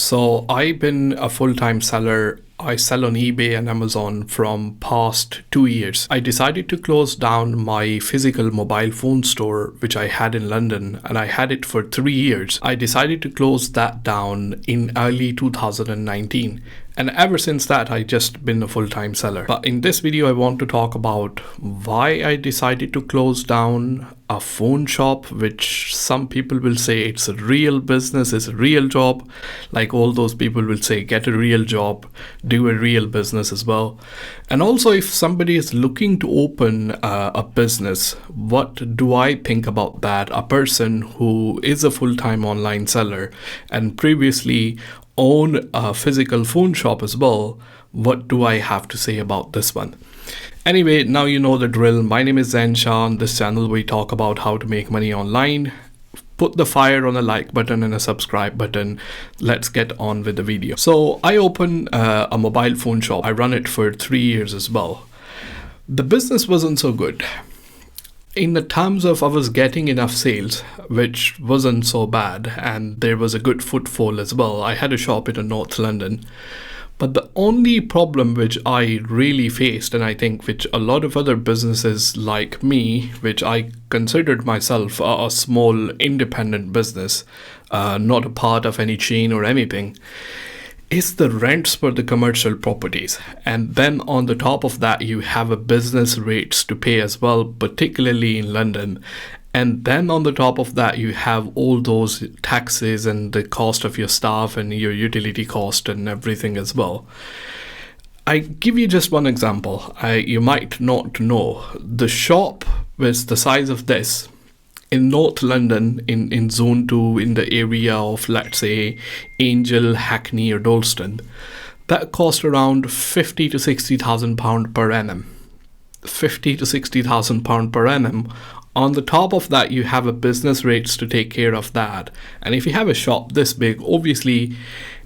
So I've been a full-time seller. I sell on eBay and Amazon from past 2 years. I decided to close down my physical mobile phone store, which I had in London, and I had it for 3 years. I decided to close that down in early 2019. And ever since that, I just been a full-time seller. But in this video, I want to talk about why I decided to close down a phone shop, which some people will say it's a real business, it's a real job. Like all those people will say, get a real job, do a real business as well. And also, if somebody is looking to open a business, what do I think about that? A person who is a full-time online seller and previously own a physical phone shop as well, what do I have to say about this one? Anyway, now you know the drill. My name is Zain Shah. On this channel, we talk about how to make money online. Put the fire on a like button and a subscribe button. Let's get on with the video. So I opened a mobile phone shop. I run it for 3 years as well. The business wasn't so good. In the terms of I was getting enough sales, which wasn't so bad, and there was a good footfall as well. I had a shop in North London. But the only problem which I really faced, and I think which a lot of other businesses like me, which I considered myself a small independent business, not a part of any chain or anything, is the rents for the commercial properties. And then on the top of that, you have a business rates to pay as well, particularly in London. And then on the top of that, you have all those taxes and the cost of your staff and your utility cost and everything as well. I give you just one example. You might not know. The shop was the size of this in North London, in Zone 2, in the area of, let's say, Angel, Hackney or Dalston. That cost around 50 to 60,000 pound per annum. 50 to 60,000 pound per annum. On the top of that, you have a business rates to take care of that. And if you have a shop this big, obviously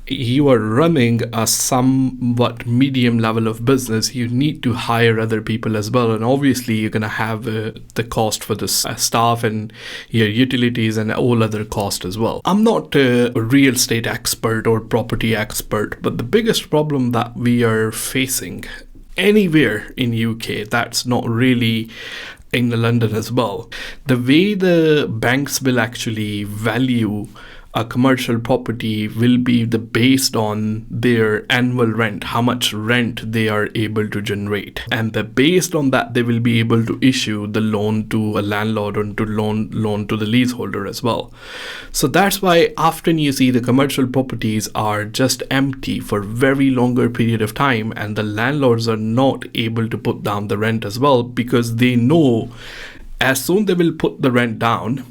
you are running a somewhat medium level of business. You need to hire other people as well. And obviously you're going to have the cost for the staff and your utilities and all other cost as well. I'm not a real estate expert or property expert, but the biggest problem that we are facing anywhere in UK, that's not really in London as well, the way the banks will actually value a commercial property will be based on their annual rent, how much rent they are able to generate. And based on that, they will be able to issue the loan to a landlord or to loan to the leaseholder as well. So that's why often you see the commercial properties are just empty for very longer period of time, and the landlords are not able to put down the rent as well, because they know as soon they will put the rent down,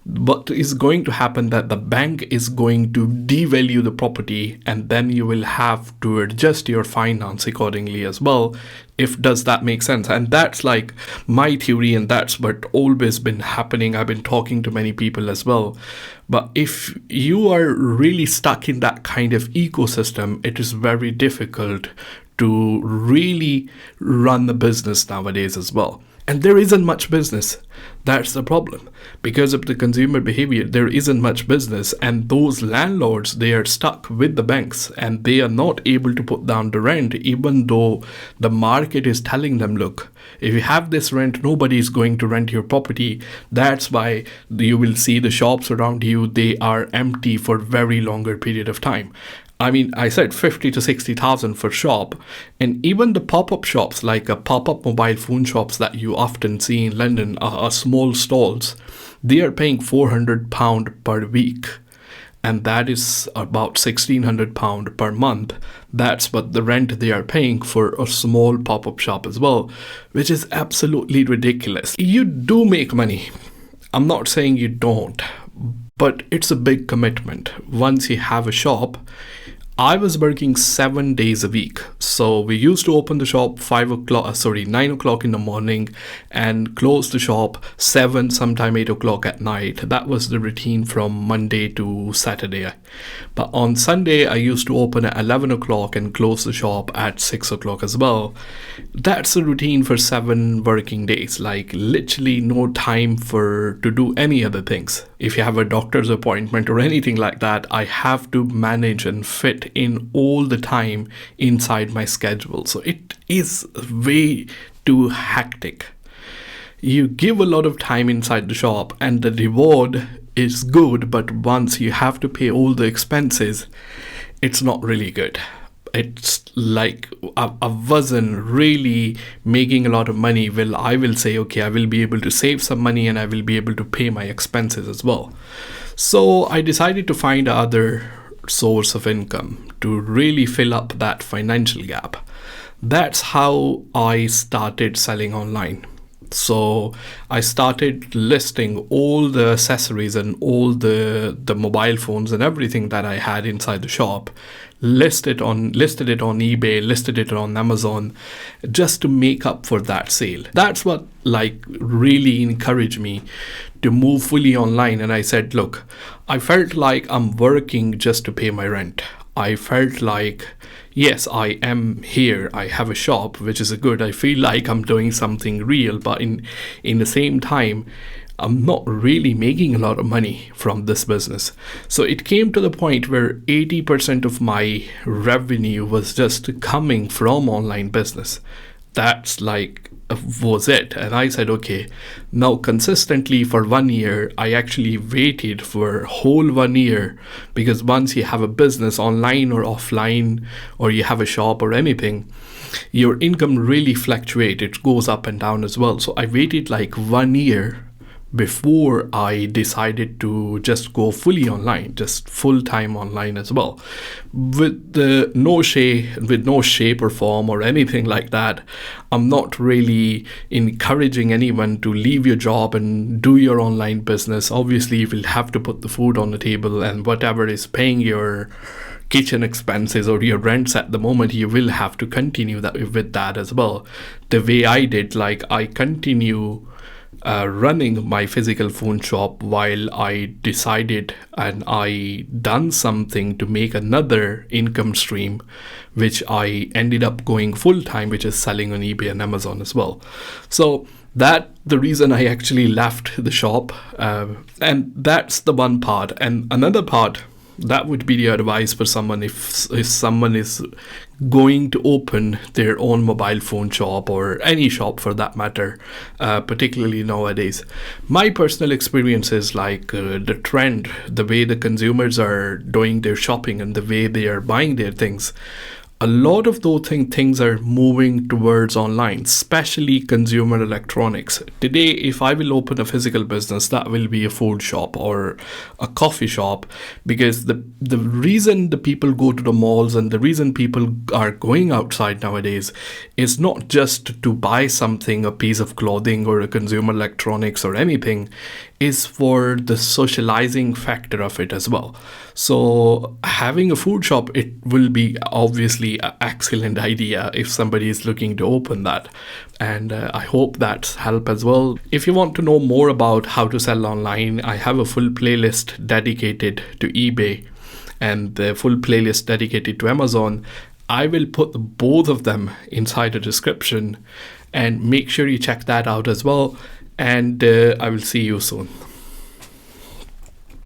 what is going to happen that the bank is going to devalue the property, and then you will have to adjust your finance accordingly as well. Does that make sense? And that's like my theory, and that's what always been happening. I've been talking to many people as well. But if you are really stuck in that kind of ecosystem, it is very difficult to really run the business nowadays as well. And there isn't much business. That's the problem. Because of the consumer behavior, there isn't much business. And those landlords, they are stuck with the banks and they are not able to put down the rent, even though the market is telling them, look, if you have this rent, nobody is going to rent your property. That's why you will see the shops around you, they are empty for very longer period of time. I mean, I said 50 to 60,000 for shop, and even the pop-up shops, like pop-up mobile phone shops that you often see in London, are small stalls. They are paying £400 per week, and that is about £1,600 per month. That's what the rent they are paying for a small pop-up shop as well, which is absolutely ridiculous. You do make money. I'm not saying you don't, but it's a big commitment. Once you have a shop, I was working 7 days a week. So we used to open the shop 9 o'clock in the morning and close the shop 7, sometime 8 o'clock at night. That was the routine from Monday to Saturday. But on Sunday, I used to open at 11 o'clock and close the shop at 6 o'clock as well. That's the routine for 7 working days, like literally no time to do any other things. If you have a doctor's appointment or anything like that, I have to manage and fit in all the time inside my schedule. So it is way too hectic. You give a lot of time inside the shop and the reward is good, but once you have to pay all the expenses, it's not really good. It's like I wasn't really making a lot of money. Well, I will say, okay, I will be able to save some money and I will be able to pay my expenses as well. So I decided to find other source of income to really fill up that financial gap. That's how I started selling online. So I started listing all the accessories and all the mobile phones and everything that I had inside the shop, listed it on eBay, listed it on Amazon, just to make up for that sale. That's what really encouraged me to move fully online. And I said, look, I felt like I'm working just to pay my rent. I felt like, yes, I am here. I have a shop, which is good. I feel like I'm doing something real, but in the same time, I'm not really making a lot of money from this business. So it came to the point where 80% of my revenue was just coming from online business. That's was it. And I said, okay, now consistently for 1 year, I actually waited for a whole 1 year, because once you have a business online or offline, or you have a shop or anything, your income really fluctuates. It goes up and down as well. So I waited 1 year before I decided to just go fully online, just full-time online as well, with no shape or form or anything like that. I'm not really encouraging anyone to leave your job and do your online business. Obviously, you will have to put the food on the table, and whatever is paying your kitchen expenses or your rents at the moment, you will have to continue with that as well. The way I did, I continue running my physical phone shop while I decided and I done something to make another income stream, which I ended up going full time, which is selling on eBay and Amazon as well. So that's the reason I actually left the shop, and that's the one part. And another part, that would be the advice for someone if someone is going to open their own mobile phone shop, or any shop for that matter, particularly nowadays. My personal experience is the trend, the way the consumers are doing their shopping and the way they are buying their things. A lot of those things are moving towards online, especially consumer electronics. Today, if I will open a physical business, that will be a food shop or a coffee shop, because the reason the people go to the malls and the reason people are going outside nowadays is not just to buy something, a piece of clothing or a consumer electronics or anything, is for the socializing factor of it as well. So having a food shop, it will be obviously an excellent idea if somebody is looking to open that. And I hope that's help as well. If you want to know more about how to sell online, I have a full playlist dedicated to eBay and the full playlist dedicated to Amazon. I will put both of them inside the description, and make sure you check that out as well. And I will see you soon.